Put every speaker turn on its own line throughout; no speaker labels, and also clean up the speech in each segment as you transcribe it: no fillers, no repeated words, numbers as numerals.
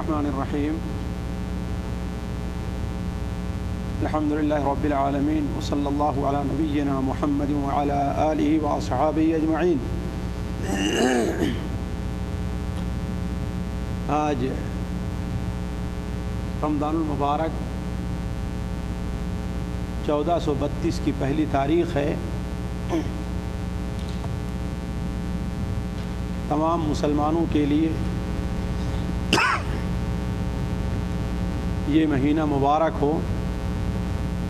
الرحمن الرحیم الحمد للہ رب العالمین وصلی اللہ علی نبینا محمد وعلی آلہ واصحابہ اجمعین۔ آج رمضان المبارک 1432 کی پہلی تاریخ ہے۔ تمام مسلمانوں کے لیے یہ مہینہ مبارک ہو۔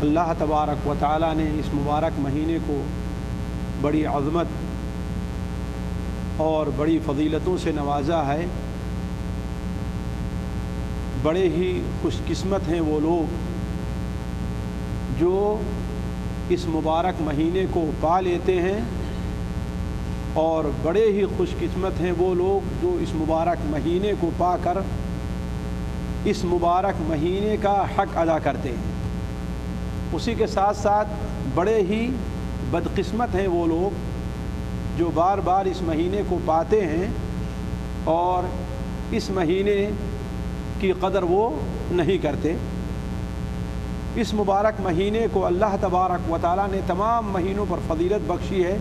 اللہ تبارک و تعالیٰ نے اس مبارک مہینے کو بڑی عظمت اور بڑی فضیلتوں سے نوازا ہے۔ بڑے ہی خوش قسمت ہیں وہ لوگ جو اس مبارک مہینے کو پا لیتے ہیں، اور بڑے ہی خوش قسمت ہیں وہ لوگ جو اس مبارک مہینے کو پا کر اس مبارک مہینے کا حق ادا کرتے ہیں۔ اسی کے ساتھ ساتھ بڑے ہی بدقسمت ہیں وہ لوگ جو بار بار اس مہینے کو پاتے ہیں اور اس مہینے کی قدر وہ نہیں کرتے۔ اس مبارک مہینے کو اللہ تبارک و تعالیٰ نے تمام مہینوں پر فضیلت بخشی ہے۔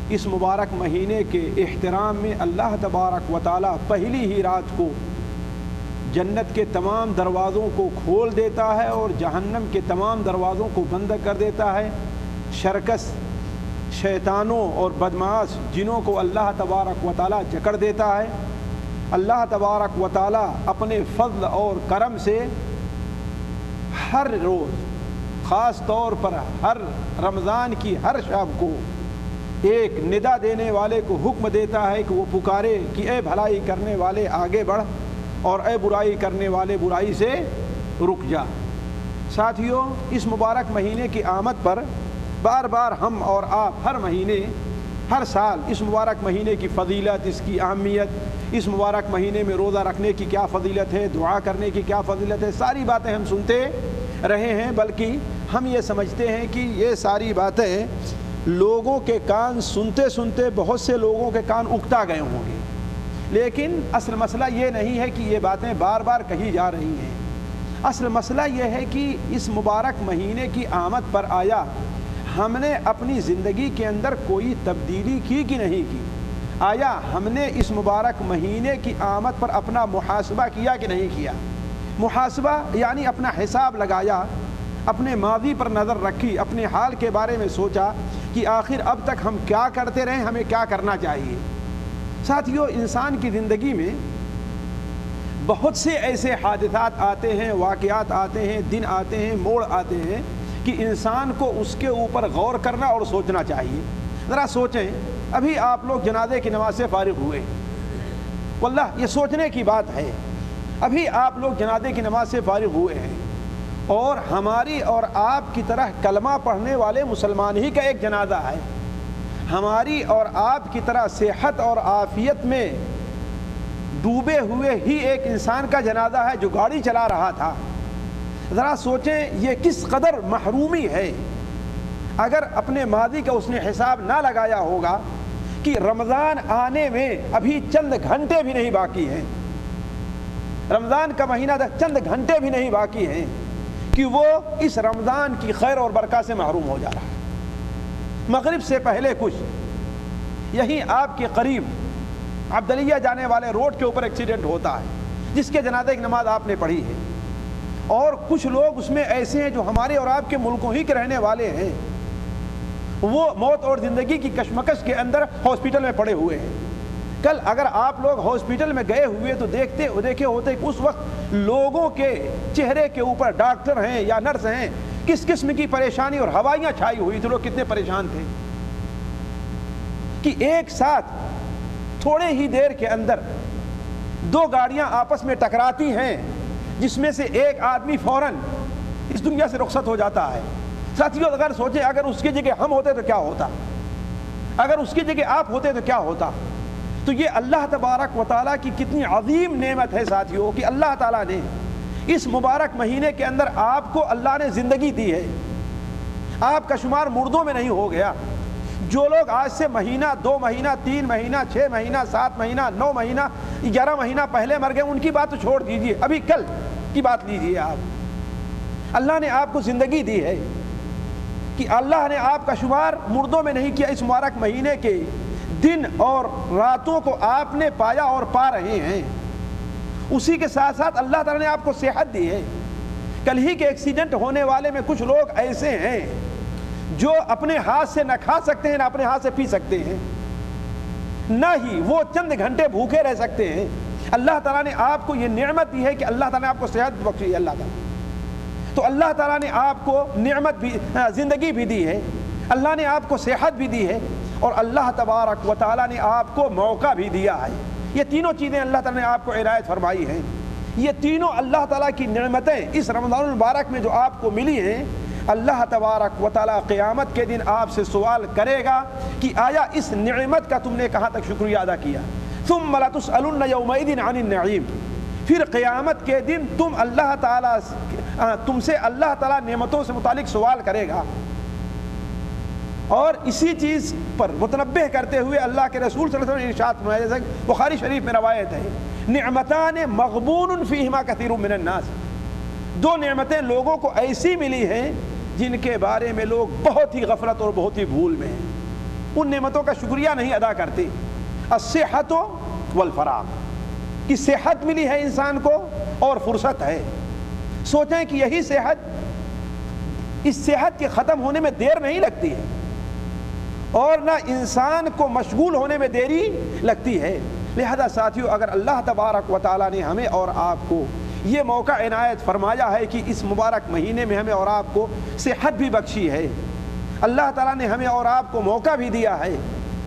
اس مبارک مہینے کے احترام میں اللہ تبارک و تعالیٰ پہلی ہی رات کو جنت کے تمام دروازوں کو کھول دیتا ہے اور جہنم کے تمام دروازوں کو بند کر دیتا ہے۔ شرکس شیطانوں اور بدمعاش جنوں کو اللہ تبارک و تعالیٰ جکڑ دیتا ہے۔ اللہ تبارک و تعالیٰ اپنے فضل اور کرم سے ہر روز، خاص طور پر ہر رمضان کی ہر شب کو ایک ندا دینے والے کو حکم دیتا ہے کہ وہ پکارے کہ اے بھلائی کرنے والے آگے بڑھ اور اے برائی کرنے والے برائی سے رک جا۔ ساتھیوں، اس مبارک مہینے کی آمد پر بار بار ہم اور آپ ہر مہینے، ہر سال اس مبارک مہینے کی فضیلت، اس کی اہمیت، اس مبارک مہینے میں روزہ رکھنے کی کیا فضیلت ہے، دعا کرنے کی کیا فضیلت ہے، ساری باتیں ہم سنتے رہے ہیں۔ بلکہ ہم یہ سمجھتے ہیں کہ یہ ساری باتیں لوگوں کے کان سنتے سنتے بہت سے لوگوں کے کان اکتا گئے ہوں گے، لیکن اصل مسئلہ یہ نہیں ہے کہ یہ باتیں بار بار کہی جا رہی ہیں۔ اصل مسئلہ یہ ہے کہ اس مبارک مہینے کی آمد پر آیا ہم نے اپنی زندگی کے اندر کوئی تبدیلی کی کہ نہیں کی؟ آیا ہم نے اس مبارک مہینے کی آمد پر اپنا محاسبہ کیا کہ نہیں کیا؟ محاسبہ یعنی اپنا حساب لگایا، اپنے ماضی پر نظر رکھی، اپنے حال کے بارے میں سوچا کہ آخر اب تک ہم کیا کرتے رہے، ہمیں کیا کرنا چاہیے۔ ساتھیوں، انسان کی زندگی میں بہت سے ایسے حادثات آتے ہیں، واقعات آتے ہیں، دن آتے ہیں، موڑ آتے ہیں کہ انسان کو اس کے اوپر غور کرنا اور سوچنا چاہیے۔ ذرا سوچیں، ابھی آپ لوگ جنازے کی نماز سے فارغ ہوئے، واللہ یہ سوچنے کی بات ہے۔ ابھی آپ لوگ جنازے کی نماز سے فارغ ہوئے ہیں اور ہماری اور آپ کی طرح کلمہ پڑھنے والے مسلمان ہی کا ایک جنازہ ہے۔ ہماری اور آپ کی طرح صحت اور عافیت میں ڈوبے ہوئے ہی ایک انسان کا جنازہ ہے جو گاڑی چلا رہا تھا۔ ذرا سوچیں یہ کس قدر محرومی ہے۔ اگر اپنے ماضی کا اس نے حساب نہ لگایا ہوگا کہ رمضان آنے میں ابھی چند گھنٹے بھی نہیں باقی ہیں، رمضان کا مہینہ چند گھنٹے بھی نہیں باقی ہیں کہ وہ اس رمضان کی خیر اور برکات سے محروم ہو جا رہا ہے۔ مغرب سے پہلے کچھ یہیں آپ کے قریب عبدلیہ جانے والے روڈ کے اوپر ایکسیڈنٹ ہوتا ہے جس کے جنازے کی نماز آپ نے پڑھی ہے، اور کچھ لوگ اس میں ایسے ہیں جو ہمارے اور آپ کے ملکوں ہی کے رہنے والے ہیں، وہ موت اور زندگی کی کشمکش کے اندر ہاسپٹل میں پڑے ہوئے ہیں۔ کل اگر آپ لوگ ہاسپٹل میں گئے ہوئے تو دیکھے ہوتے کہ اس وقت لوگوں کے چہرے کے اوپر، ڈاکٹر ہیں یا نرس ہیں، کس قسم کی پریشانی اور ہوائیاں چھائی ہوئی تھی، لوگ کتنے پریشان تھے کہ ایک ساتھ تھوڑے ہی دیر کے اندر دو گاڑیاں آپس میں ٹکراتی ہیں جس میں سے ایک آدمی فوراً اس دنیا سے رخصت ہو جاتا ہے۔ ساتھیوں، اگر سوچیں اگر اس کی جگہ ہم ہوتے تو کیا ہوتا، اگر اس کی جگہ آپ ہوتے تو کیا ہوتا؟ تو یہ اللہ تبارک و تعالیٰ کی کتنی عظیم نعمت ہے ساتھیوں کہ اللہ تعالیٰ نے اس مبارک مہینے کے اندر آپ کو اللہ نے زندگی دی ہے۔ آپ کا شمار مردوں میں نہیں ہو گیا۔ جو لوگ آج سے مہینہ، 2 مہینہ، 3 مہینہ، 6 مہینہ، 7 مہینہ، 9 مہینہ 11 مہینہ پہلے مر گئے، ان کی بات تو چھوڑ دیجئے، ابھی کل کی بات لیجئے آپ۔ اللہ نے آپ کو زندگی دی ہے کہ اللہ نے آپ کا شمار مردوں میں نہیں کیا، اس مبارک مہینے کے دن اور راتوں کو آپ نے پایا اور پا رہے ہیں۔ اسی کے ساتھ ساتھ اللہ تعالیٰ نے آپ کو صحت دی ہے۔ کل ہی کے ایکسیڈنٹ ہونے والے میں کچھ لوگ ایسے ہیں جو اپنے ہاتھ سے نہ کھا سکتے ہیں نہ اپنے ہاتھ سے پی سکتے ہیں، نہ ہی وہ چند گھنٹے بھوکے رہ سکتے ہیں۔ اللہ تعالیٰ نے آپ کو یہ نعمت دی ہے کہ اللہ تعالیٰ نے آپ کو صحت بخشی ہے۔ اللہ تعالیٰ تو اللہ تعالیٰ نے آپ کو نعمت بھی، زندگی بھی دی ہے، اللہ نے آپ کو صحت بھی دی ہے، اور اللہ تبارک و تعالیٰ نے آپ کو موقع بھی دیا ہے۔ یہ تینوں چیزیں اللہ تعالیٰ نے آپ کو عنایت فرمائی ہیں۔ یہ تینوں اللہ تعالیٰ کی نعمتیں اس رمضان المبارک میں جو آپ کو ملی ہیں، اللہ تبارک و تعالیٰ قیامت کے دن آپ سے سوال کرے گا کہ آیا اس نعمت کا تم نے کہاں تک شکریہ ادا کیا؟ ثم لتسألن یومئذ عن النعیم، پھر قیامت کے دن تم سے اللہ تعالیٰ نعمتوں سے متعلق سوال کرے گا۔ اور اسی چیز پر متنبہ کرتے ہوئے اللہ کے رسول صلی اللہ علیہ وسلم نے ارشاد فرمایا، جیسا بخاری شریف میں روایت ہے، نعمتان مغبون فیہما کثیر من الناس، دو نعمتیں لوگوں کو ایسی ملی ہیں جن کے بارے میں لوگ بہت ہی غفلت اور بہت ہی بھول میں ہیں، ان نعمتوں کا شکریہ نہیں ادا کرتے۔ الصحت والفراغ، کہ صحت ملی ہے انسان کو اور فرصت ہے۔ سوچیں کہ یہی صحت، اس صحت کے ختم ہونے میں دیر نہیں لگتی ہے، اور نہ انسان کو مشغول ہونے میں دیری لگتی ہے۔ لہذا ساتھیو، اگر اللہ تبارک و تعالیٰ نے ہمیں اور آپ کو یہ موقع عنایت فرمایا ہے کہ اس مبارک مہینے میں ہمیں اور آپ کو صحت بھی بخشی ہے، اللہ تعالیٰ نے ہمیں اور آپ کو موقع بھی دیا ہے،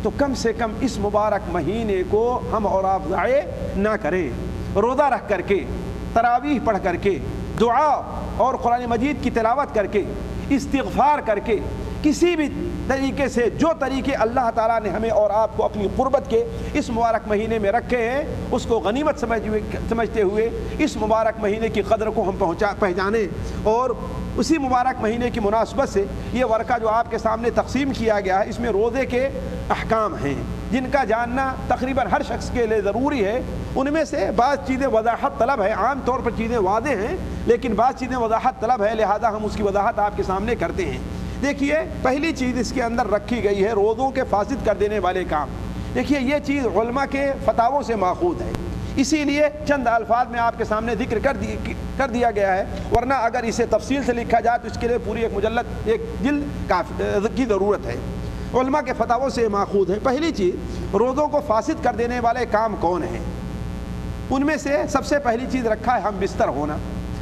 تو کم سے کم اس مبارک مہینے کو ہم اور آپ ضائع نہ کریں۔ روزہ رکھ کر کے، تراویح پڑھ کر کے، دعا اور قرآن مجید کی تلاوت کر کے، استغفار کر کے، کسی بھی طریقے سے جو طریقے اللہ تعالیٰ نے ہمیں اور آپ کو اپنی قربت کے اس مبارک مہینے میں رکھے ہیں، اس کو غنیمت سمجھتے ہوئے اس مبارک مہینے کی قدر کو ہم پہچانیں، اور اسی مبارک مہینے کی مناسبت سے یہ ورقہ جو آپ کے سامنے تقسیم کیا گیا ہے، اس میں روزے کے احکام ہیں جن کا جاننا تقریباً ہر شخص کے لیے ضروری ہے۔ ان میں سے بعض چیزیں وضاحت طلب ہے، عام طور پر چیزیں واضح ہیں، لیکن بعض چیزیں وضاحت طلب ہے، لہذا ہم اس کی وضاحت آپ کے سامنے کرتے ہیں۔ دیکھیے، پہلی چیز اس کے اندر رکھی گئی ہے روزوں کے فاسد کر دینے والے کام۔ دیکھیے، یہ چیز علماء کے فتاووں سے ماخوذ ہے، اسی لیے چند الفاظ میں آپ کے سامنے ذکر کر دیا گیا ہے، ورنہ اگر اسے تفصیل سے لکھا جائے تو اس کے لیے پوری ایک مجلد، ایک جلد کی ضرورت ہے۔ علماء کے فتاووں سے ماخوذ ہے۔ پہلی چیز، روزوں کو فاسد کر دینے والے کام کون ہیں؟ ان میں سے سب سے پہلی چیز رکھا ہے ہم بستر ہونا۔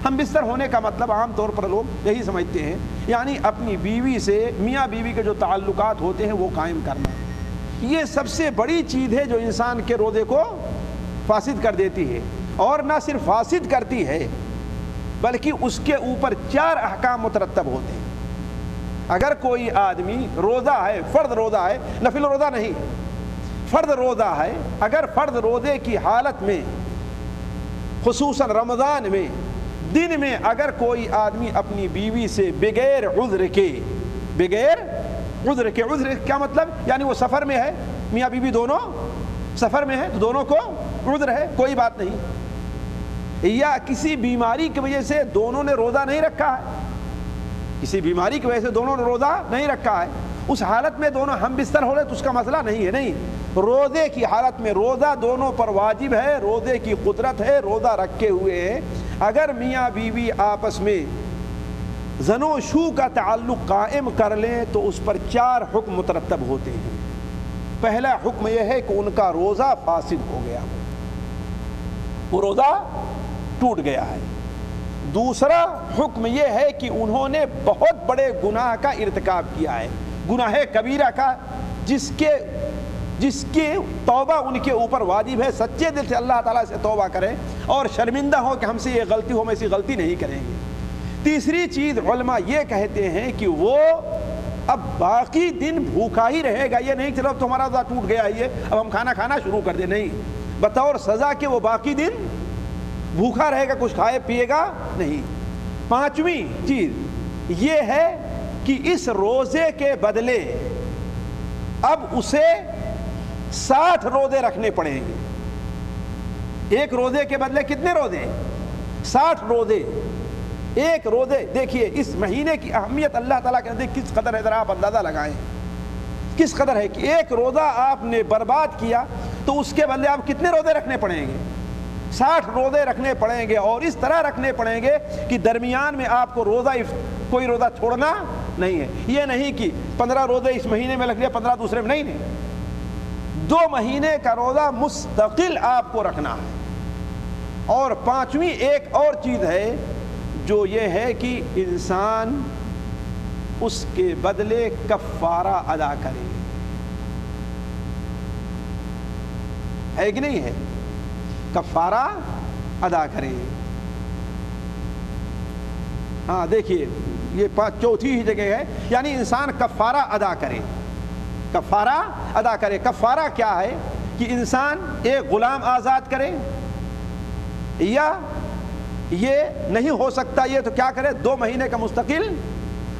ہم بستر ہونے کا مطلب عام طور پر لوگ یہی سمجھتے ہیں، یعنی اپنی بیوی سے، میاں بیوی کے جو تعلقات ہوتے ہیں وہ قائم کرنا۔ یہ سب سے بڑی چیز ہے جو انسان کے روزے کو فاسد کر دیتی ہے، اور نہ صرف فاسد کرتی ہے بلکہ اس کے اوپر 4 احکام مترتب ہوتے ہیں۔ اگر کوئی آدمی روزہ ہے، فرض روزہ ہے، نفل روزہ نہیں، فرض روزہ ہے، اگر فرض روزے کی حالت میں، خصوصاً رمضان میں، دن میں اگر کوئی آدمی اپنی بیوی سے بغیر عذر کے عذر کیا مطلب؟ یعنی وہ سفر میں ہے، میاں بیوی دونوں سفر میں ہے تو دونوں کو عذر ہے، کوئی بات نہیں، یا کسی بیماری کی وجہ سے دونوں نے روزہ نہیں رکھا ہے، کسی بیماری کی وجہ سے دونوں نے روزہ نہیں رکھا ہے، اس حالت میں دونوں ہم بستر ہو رہے تو اس کا مسئلہ نہیں ہے۔ نہیں، روزے کی حالت میں روزہ دونوں پر واجب ہے، روزے کی قدرت ہے، روزہ رکھے ہوئے ہیں۔ اگر میاں بیوی آپس میں زن و شو کا تعلق قائم کر لیں تو اس پر 4 حکم مترتب ہوتے ہیں۔ پہلا حکم یہ ہے کہ ان کا روزہ فاسد ہو گیا، وہ روزہ ٹوٹ گیا ہے۔ دوسرا حکم یہ ہے کہ انہوں نے بہت بڑے گناہ کا ارتکاب کیا ہے، گناہ کبیرہ کا، جس کی توبہ ان کے اوپر واجب ہے، سچے دل سے اللہ تعالیٰ سے توبہ کریں اور شرمندہ ہو کہ ہم سے یہ غلطی ہو، ہم ایسی غلطی نہیں کریں گے۔ تیسری چیز علماء یہ کہتے ہیں کہ وہ اب باقی دن بھوکا ہی رہے گا، یہ نہیں چلو اب تمہارا روزہ ٹوٹ گیا ہے اب ہم کھانا شروع کر دیں، نہیں، بطور سزا کہ وہ باقی دن بھوکا رہے گا، کچھ کھائے پیے گا نہیں۔ پانچویں چیز یہ ہے کہ اس روزے کے بدلے اب اسے 60 روزے رکھنے پڑیں گے، ایک روزے کے بدلے کتنے روزے؟ 60 روزے. ایک روزے. دیکھیے اس مہینے کی اہمیت اللہ تعالیٰ کے نزدیک کس قدر ہے، ذرا آپ اندازہ لگائیں کس قدر ہے کہ ایک روزہ آپ نے برباد کیا تو اس کے بدلے آپ کتنے روزے رکھنے پڑیں گے؟ 60 روزے رکھنے پڑیں گے، اور اس طرح رکھنے پڑیں گے کہ درمیان میں آپ کو کوئی روزہ چھوڑنا نہیں ہے. یہ نہیں کہ 15 روزے اس مہینے میں رکھ لیا 15 دوسرے میں، نہیں 2 مہینے کا روزہ مستقل آپ کو رکھنا ہے. اور 5ویں ایک اور چیز ہے جو یہ ہے کہ انسان اس کے بدلے کفارہ ادا کرے. ہے کہ نہیں ہے؟ کفارہ ادا کرے. ہاں دیکھیے یہ 4تھی ہی جگہ ہے، یعنی انسان کفارہ ادا کرے. کفارہ ادا کرے. کفارہ کیا ہے کہ انسان ایک غلام آزاد کرے، یا یہ نہیں ہو سکتا یہ تو کیا کرے 2 مہینے کا مستقل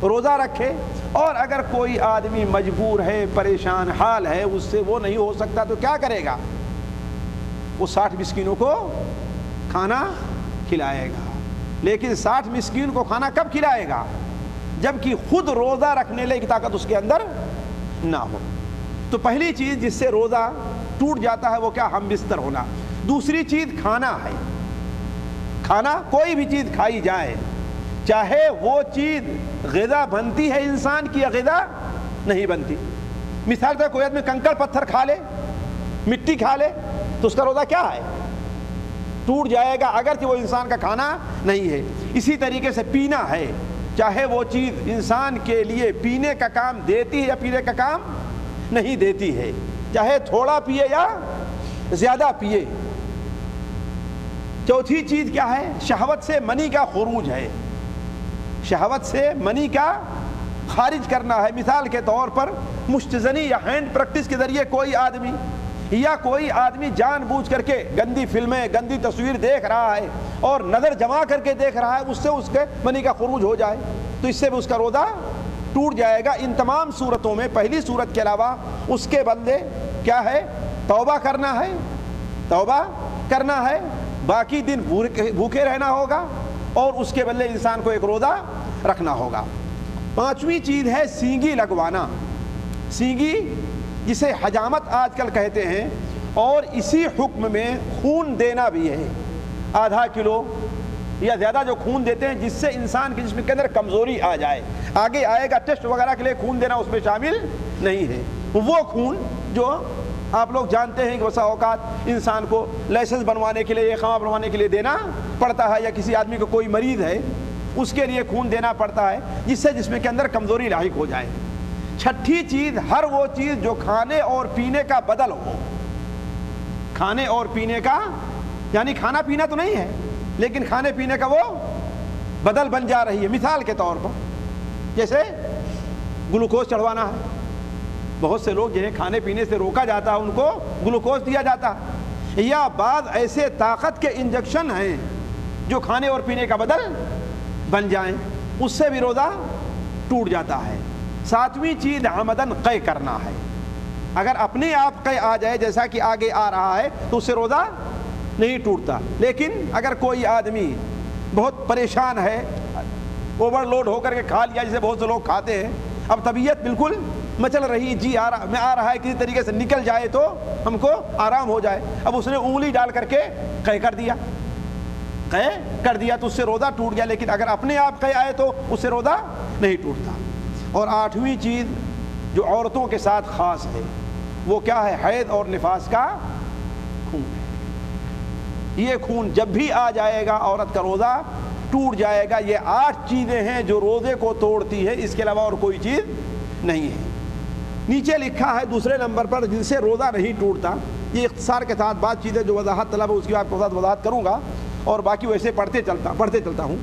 روزہ رکھے. اور اگر کوئی آدمی مجبور ہے، پریشان حال ہے، اس سے وہ نہیں ہو سکتا تو کیا کرے گا؟ وہ 60 مسکینوں کو کھانا کھلائے گا. لیکن 60 مسکین کو کھانا کب کھلائے گا؟ جبکہ خود روزہ رکھنے کی طاقت اس کے اندر نہ ہو. تو پہلی چیز جس سے روزہ ٹوٹ جاتا ہے وہ کیا؟ ہم بستر ہونا. دوسری چیز کھانا ہے. کھانا کوئی بھی چیز کھائی جائے، چاہے وہ چیز غذا بنتی ہے انسان کی یا غذا نہیں بنتی. مثال سے کوئی آدمی کنکر پتھر کھا لے، مٹی کھا لے تو اس کا روزہ کیا ہے؟ ٹوٹ جائے گا، اگرچہ وہ انسان کا کھانا نہیں ہے. اسی طریقے سے پینا ہے، چاہے وہ چیز انسان کے لیے پینے کا کام دیتی ہے یا پینے کا کام نہیں دیتی ہے، چاہے تھوڑا پیے یا زیادہ پیے. چوتھی چیز کیا ہے؟ شہوت سے منی کا خروج ہے. شہوت سے منی کا خارج کرنا ہے. مثال کے طور پر مشتزنی یا ہینڈ پریکٹس کے ذریعے کوئی آدمی جان بوجھ کر کے گندی فلمیں، گندی تصویر دیکھ رہا ہے اور نظر جما کر کے دیکھ رہا ہے، اس سے اس کے منی کا خروج ہو جائے تو اس سے بھی اس کا روزہ ٹوٹ جائے گا. ان تمام صورتوں میں پہلی صورت کے علاوہ اس کے بدلے کیا ہے؟ توبہ کرنا ہے. باقی دن بھوکے رہنا ہوگا اور اس کے بدلے انسان کو ایک روزہ رکھنا ہوگا. 5ویں چیز ہے سینگی لگوانا. سینگی جسے حجامت آج کل کہتے ہیں، اور اسی حکم میں خون دینا بھی ہے. آدھا کلو یا زیادہ جو خون دیتے ہیں جس سے انسان کے جسم کے اندر کمزوری آ جائے. آگے آئے گا ٹیسٹ وغیرہ کے لیے خون دینا اس میں شامل نہیں ہے. وہ خون جو آپ لوگ جانتے ہیں کہ بسا اوقات انسان کو لائسنس بنوانے کے لیے، اقامہ بنوانے کے لیے دینا پڑتا ہے، یا کسی آدمی کو کوئی مریض ہے اس کے لیے خون دینا پڑتا ہے جس سے جسم کے اندر کمزوری لاحق ہو جائے. 6ٹھی چیز، ہر وہ چیز جو کھانے اور پینے کا بدل ہو. کھانے اور پینے کا یعنی کھانا پینا تو نہیں ہے لیکن کھانے پینے کا وہ بدل بن جا رہی ہے. مثال کے طور پر جیسے گلوکوز چڑھوانا ہے. بہت سے لوگ جنہیں کھانے پینے سے روکا جاتا ہے ان کو گلوکوز دیا جاتا ہے. یا بعض ایسے طاقت کے انجیکشن ہیں جو کھانے اور پینے کا بدل بن جائیں، اس سے بھی روزہ ٹوٹ جاتا ہے. 7ویں چیز عمدن قے کرنا ہے. اگر اپنے آپ قے آ جائے جیسا کہ آگے آ رہا ہے تو اس سے روزہ نہیں ٹوٹتا. لیکن اگر کوئی آدمی بہت پریشان ہے، اوور لوڈ ہو کر کے کھا لیا جسے بہت سے لوگ کھاتے ہیں، اب طبیعت بالکل مچل رہی، جی آ رہا ہے کسی طریقے سے نکل جائے تو ہم کو آرام ہو جائے، اب اس نے انگلی ڈال کر کے قے کر دیا تو اس سے روزہ ٹوٹ گیا. لیکن اگر اپنے آپ قے آئے تو اس سے روزہ نہیں ٹوٹتا. اور 8ویں چیز جو عورتوں کے ساتھ خاص ہے وہ کیا ہے؟ حیض اور نفاس کا خون ہے. یہ خون جب بھی آ جائے گا عورت کا روزہ ٹوٹ جائے گا. یہ 8 چیزیں ہیں جو روزے کو توڑتی ہے، اس کے علاوہ اور کوئی چیز نہیں ہے. نیچے لکھا ہے دوسرے نمبر پر جن سے روزہ نہیں ٹوٹتا. یہ اختصار کے ساتھ بات چیزیں جو وضاحت طلب ہے اس کی آپ کے ساتھ وضاحت کروں گا، اور باقی ویسے پڑھتے چلتا ہوں.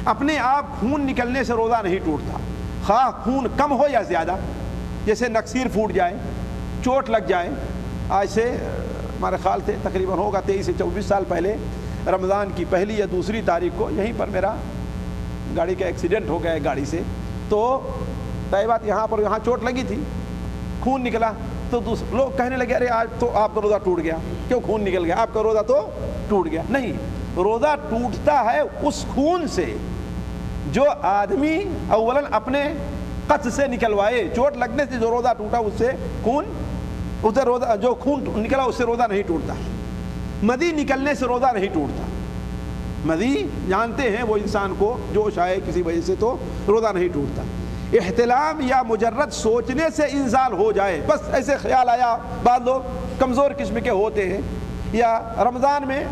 اپنے آپ خون نکلنے سے روزہ نہیں ٹوٹتا، خواہ خون کم ہو یا زیادہ. جیسے نکسیر پھوٹ جائے، چوٹ لگ جائے. آج سے ہمارے خیال سے تقریباً ہوگا 23 سے 24 سال پہلے رمضان کی پہلی یا دوسری تاریخ کو یہیں پر میرا گاڑی کا ایکسیڈنٹ ہو گیا گاڑی سے. تو طے بات یہاں چوٹ لگی تھی، خون نکلا تو لوگ کہنے لگے ارے آج تو آپ کا روزہ ٹوٹ گیا. کیوں خون نکل گیا، آپ کا روزہ تو ٹوٹ گیا. نہیں، روزہ ٹوٹتا ہے اس خون سے جو آدمی اولاً اپنے قصد سے نکلوائے. چوٹ لگنے سے جو روزہ ٹوٹا اس سے خون، اسے روزہ، جو خون نکلا اس سے روزہ نہیں ٹوٹتا. مدی نکلنے سے روزہ نہیں ٹوٹتا. مدی جانتے ہیں وہ انسان کو جوش آئے کسی وجہ سے تو روزہ نہیں ٹوٹتا. احتلام یا مجرد سوچنے سے انزال ہو جائے، بس ایسے خیال آیا، بعض لوگ کمزور قسم کے ہوتے ہیں، یا رمضان میں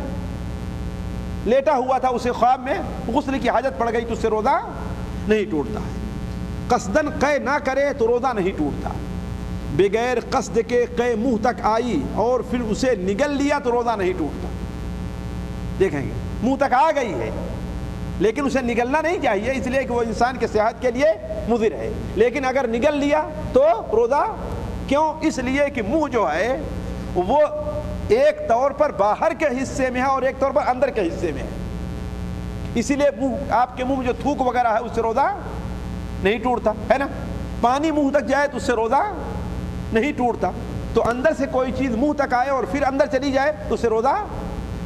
لیٹا ہوا تھا، اسے خواب میں غسل کی حاجت پڑ گئی تو اس سے روزہ نہیں ٹوٹتا ہے. قصدن قے نہ کرے تو روزہ نہیں ٹوٹتا. بغیر قصد کے قے منہ تک آئی اور پھر اسے نگل لیا تو روزہ نہیں ٹوٹتا. دیکھیں گے منہ تک آ گئی ہے لیکن اسے نگلنا نہیں چاہیے، اس لیے کہ وہ انسان کے صحت کے لیے مضر ہے. لیکن اگر نگل لیا تو روزہ کیوں؟ اس لیے کہ منہ جو ہے وہ ایک طور پر باہر کے حصے میں ہے اور ایک طور پر اندر کے حصے میں ہے. اسی لیے منہ، آپ کے منہ میں جو تھوک وغیرہ ہے اس سے روزہ نہیں ٹوٹتا ہے نا. پانی منہ تک جائے تو اس سے روزہ نہیں ٹوٹتا. تو اندر سے کوئی چیز منہ تک آئے اور پھر اندر چلی جائے تو اس سے روزہ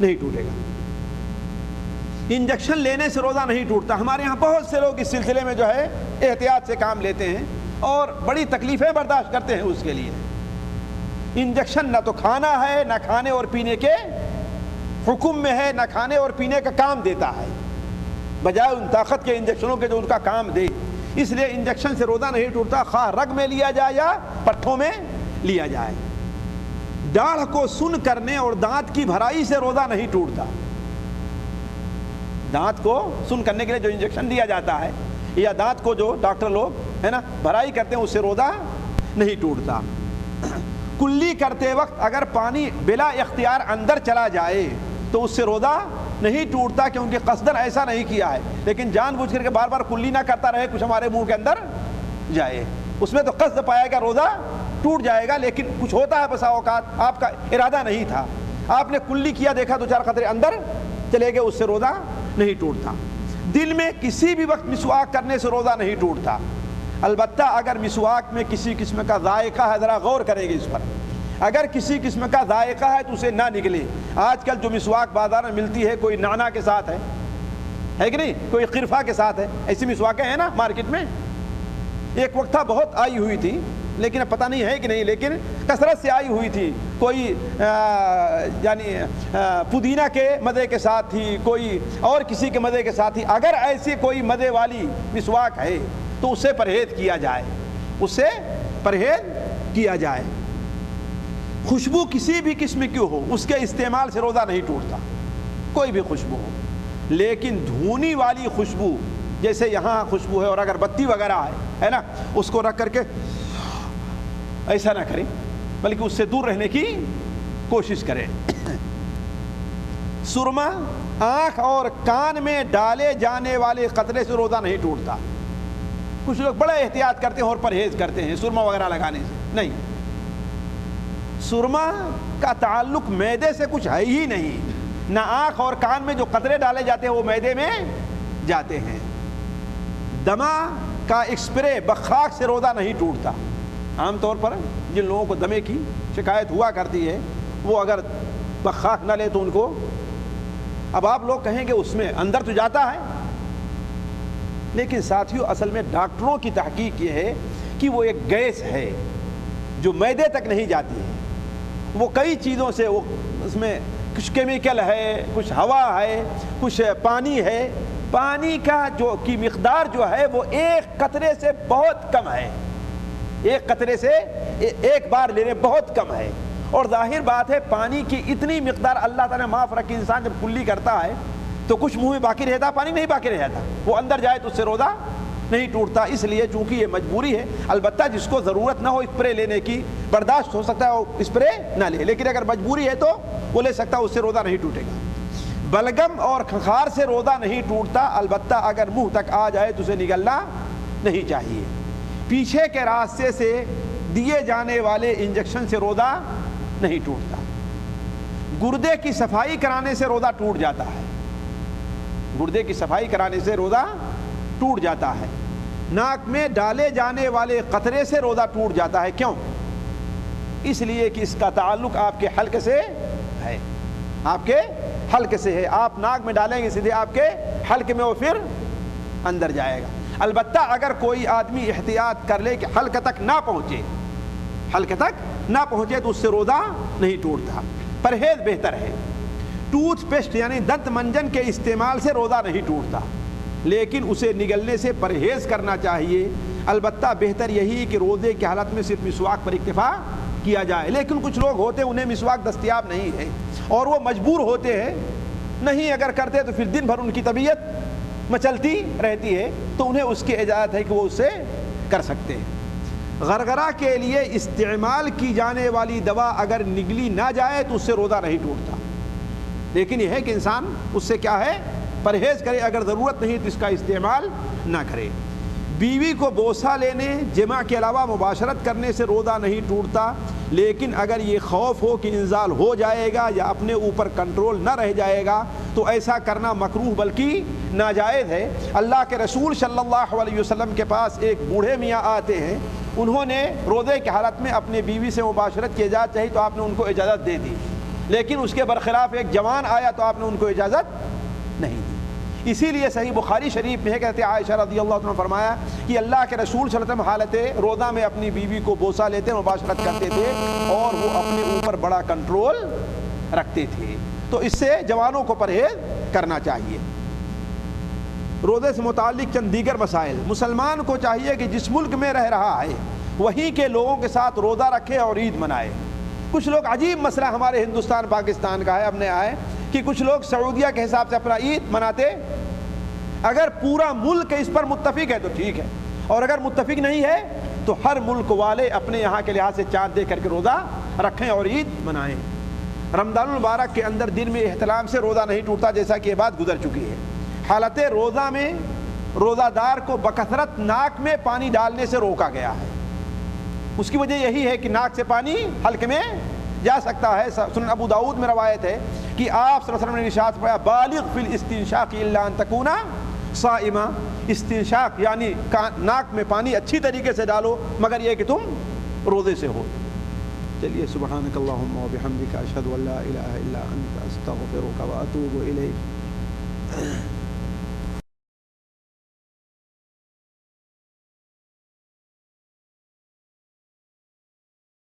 نہیں ٹوٹے گا. انجیکشن لینے سے روزہ نہیں ٹوٹتا. ہمارے یہاں بہت سے لوگ اس سلسلے میں جو ہے احتیاط سے کام لیتے ہیں اور بڑی تکلیفیں برداشت کرتے ہیں اس کے لیے. انجیکشن نہ تو کھانا ہے، نہ کھانے اور پینے کے حکم میں ہے، نہ کھانے اور پینے کا کام دیتا ہے، بجائے ان طاقت کے انجیکشنوں کے جو ان کا کام دے. اس لیے انجیکشن سے روزہ نہیں ٹوٹتا، خواہ رگ میں لیا جائے یا پٹھوں میں لیا جائے. داڑھ کو سن کرنے اور دانت کی بھرائی سے روزہ نہیں ٹوٹتا. دانت کو سن کرنے کے لیے جو انجیکشن دیا جاتا ہے یا دانت کو جو ڈاکٹر لوگ ہے نا بھرائی کرتے ہیں اس سے روزہ نہیں ٹوٹتا. کلی کرتے وقت اگر پانی بلا اختیار اندر چلا جائے تو اس سے روزہ نہیں ٹوٹتا، کیونکہ قصدن ایسا نہیں کیا ہے. لیکن جان بوجھ کر کے بار بار کلی نہ کرتا رہے، کچھ ہمارے منہ کے اندر جائے، اس میں تو قصد پایا گا روزہ ٹوٹ جائے گا. لیکن کچھ ہوتا ہے بسا اوقات آپ کا ارادہ نہیں تھا، آپ نے کلی کیا، دیکھا دو چار قطرے اندر چلے گئے، اس سے روزہ نہیں ٹوٹتا. دن میں کسی بھی وقت مسواک کرنے سے روزہ نہیں ٹوٹتا. البتہ اگر مسواک میں کسی قسم کا ذائقہ ہے، ذرا غور کریں گے اس پر، اگر کسی قسم کا ذائقہ ہے تو اسے نہ نکلے. آج کل جو مسواک بازار میں ملتی ہے کوئی نعنا کے ساتھ ہے کہ نہیں، کوئی قرفہ کے ساتھ ہے، ایسی مسواکیں ہیں نا مارکیٹ میں. ایک وقت تھا بہت آئی ہوئی تھی، لیکن اب پتہ نہیں ہے کہ نہیں، لیکن کثرت سے آئی ہوئی تھی. کوئی یعنی پودینہ کے مزے کے ساتھ تھی، کوئی اور کسی کے مزے کے ساتھ تھی. اگر ایسی کوئی مزے والی مسواک ہے تو اس سے پرہیز کیا جائے، اس سے پرہیز کیا جائے. خوشبو کسی بھی قسم کی ہو، اس کے استعمال سے روزہ نہیں ٹوٹتا، کوئی بھی خوشبو ہو. لیکن دھونی والی خوشبو، جیسے یہاں خوشبو ہے اور اگر بتی وغیرہ ہے نا، اس کو رکھ کر کے ایسا نہ کریں، بلکہ اس سے دور رہنے کی کوشش کریں. سرما آنکھ اور کان میں ڈالے جانے والے قطرے سے روزہ نہیں ٹوٹتا. کچھ لوگ بڑا احتیاط کرتے ہیں اور پرہیز کرتے ہیں سرما وغیرہ لگانے سے. نہیں، سرما کا تعلق معدے سے کچھ ہے ہی نہیں. نہ آنکھ اور کان میں جو قطرے ڈالے جاتے ہیں وہ معدے میں جاتے ہیں. دما کا اسپرے بخاک سے روزہ نہیں ٹوٹتا. عام طور پر جن لوگوں کو دمے کی شکایت ہوا کرتی ہے وہ اگر بخاک نہ لے تو ان کو، اب آپ لوگ کہیں گے اس میں اندر تو جاتا ہے، لیکن ساتھیوں اصل میں ڈاکٹروں کی تحقیق یہ ہے کہ وہ ایک گیس ہے جو معدے تک نہیں جاتی ہے. وہ کئی چیزوں سے، وہ اس میں کچھ کیمیکل ہے، کچھ ہوا ہے، کچھ پانی ہے. پانی کا جو کی مقدار جو ہے وہ ایک قطرے سے بہت کم ہے، ایک قطرے سے ایک بار لینے بہت کم ہے. اور ظاہر بات ہے پانی کی اتنی مقدار اللہ تعالیٰ نے معاف رکھی. انسان جب کلی کرتا ہے تو کچھ منہ میں باقی رہتا، پانی نہیں باقی رہتا، وہ اندر جائے تو اس سے روزہ نہیں ٹوٹتا. اس لیے چونکہ یہ مجبوری ہے، البتہ جس کو ضرورت نہ ہو اسپرے لینے کی، برداشت ہو سکتا ہے وہ اسپرے نہ لے، لیکن اگر مجبوری ہے تو وہ لے سکتا ہے، اس سے روزہ نہیں ٹوٹے گا. بلغم اور کھنکھار سے روزہ نہیں ٹوٹتا، البتہ اگر منہ تک آ جائے تو اسے نگلنا نہیں چاہیے. پیچھے کے راستے سے دیے جانے والے انجیکشن سے روزہ نہیں ٹوٹتا. گردے کی صفائی کرانے سے روزہ ٹوٹ جاتا ہے، گردے کی صفائی کرانے سے روزہ ٹوٹ جاتا ہے. ناک میں ڈالے جانے والے قطرے سے روزہ ٹوٹ جاتا ہے. کیوں؟ اس لیے کہ اس کا تعلق آپ کے حلق سے ہے. آپ کے حلق سے ہے، آپ ناک میں ڈالیں گے سیدھے آپ کے حلق میں وہ پھر اندر جائے گا۔ البتہ اگر کوئی آدمی احتیاط کر لے کہ حلق تک نہ پہنچے، حلق تک نہ پہنچے تو اس سے روزہ نہیں ٹوٹتا۔ پرہیز بہتر ہے، ٹوتھ پیسٹ یعنی دنت منجن کے استعمال سے روزہ نہیں ٹوٹتا، لیکن اسے نگلنے سے پرہیز کرنا چاہیے۔ البتہ بہتر یہی کہ روزے کی حالت میں صرف مسواک پر اکتفا کیا جائے، لیکن کچھ لوگ ہوتے ہیں انہیں مسواک دستیاب نہیں ہے اور وہ مجبور ہوتے ہیں، نہیں اگر کرتے تو پھر دن بھر ان کی طبیعت مچلتی رہتی ہے، تو انہیں اس کی اجازت ہے کہ وہ اسے کر سکتے ہیں۔ غرغرہ کے لیے استعمال کی جانے والی دوا اگر نگلی نہ جائے تو اس سے روزہ نہیں ٹوٹتا، لیکن یہ ہے کہ انسان اس سے کیا ہے پرہیز کرے، اگر ضرورت نہیں تو اس کا استعمال نہ کرے۔ بیوی کو بوسہ لینے، جماع کے علاوہ مباشرت کرنے سے روزہ نہیں ٹوٹتا، لیکن اگر یہ خوف ہو کہ انزال ہو جائے گا یا اپنے اوپر کنٹرول نہ رہ جائے گا تو ایسا کرنا مکروہ بلکہ ناجائز ہے۔ اللہ کے رسول صلی اللہ علیہ وسلم کے پاس ایک بوڑھے میاں آتے ہیں، انہوں نے روزے کی حالت میں اپنے بیوی سے مباشرت کی اجازت چاہی تو آپ نے ان کو اجازت دے دی، لیکن اس کے برخلاف ایک جوان آیا تو آپ نے ان کو اجازت نہیں دی۔ اسی لیے صحیح بخاری شریف میں ہے، کہتے عائشہ رضی اللہ عنہ نے فرمایا کہ اللہ کے رسول صلی اللہ علیہ وسلم حالت روزہ میں اپنی بیوی کو بوسہ لیتے، مباشرت کرتے تھے اور وہ اپنے اوپر بڑا کنٹرول رکھتے تھے، تو اس سے جوانوں کو پرہیز کرنا چاہیے۔ روزے سے متعلق چند دیگر مسائل۔ مسلمان کو چاہیے کہ جس ملک میں رہ رہا ہے وہیں کے لوگوں کے ساتھ روزہ رکھے اور عید منائے۔ کچھ لوگ، عجیب مسئلہ ہمارے ہندوستان پاکستان کا ہے، اب نیا ہے کہ کچھ لوگ سعودیہ کے حساب سے اپنا عید مناتے، اگر پورا ملک اس پر متفق ہے تو ٹھیک ہے، اور اگر متفق نہیں ہے تو ہر ملک والے اپنے یہاں کے لحاظ سے چاند دے کر کے روزہ رکھیں اور عید منائیں۔ رمضان المبارک کے اندر دن میں احتلام سے روزہ نہیں ٹوٹتا، جیسا کہ یہ بات گزر چکی ہے۔ حالت روزہ میں روزہ دار کو بکثرت ناک میں پانی ڈالنے سے روکا گیا ہے، اس کی وجہ یہی ہے کہ ناک سے پانی حلق میں جا سکتا ہے۔ سنن ابو داؤد میں روایت ہے کہ آپ صلی اللہ علیہ وسلم نے ارشاد فرمایا بالغ فی الاستنشاق الا ان تکون صائما، استنشاق یعنی ناک میں پانی اچھی طریقے سے ڈالو مگر یہ کہ تم روزے سے ہو۔ چلیے، سبحانک اللہم و بحمدک، اشہد ان لا الہ الا انت، استغفرک و اتوب الیک۔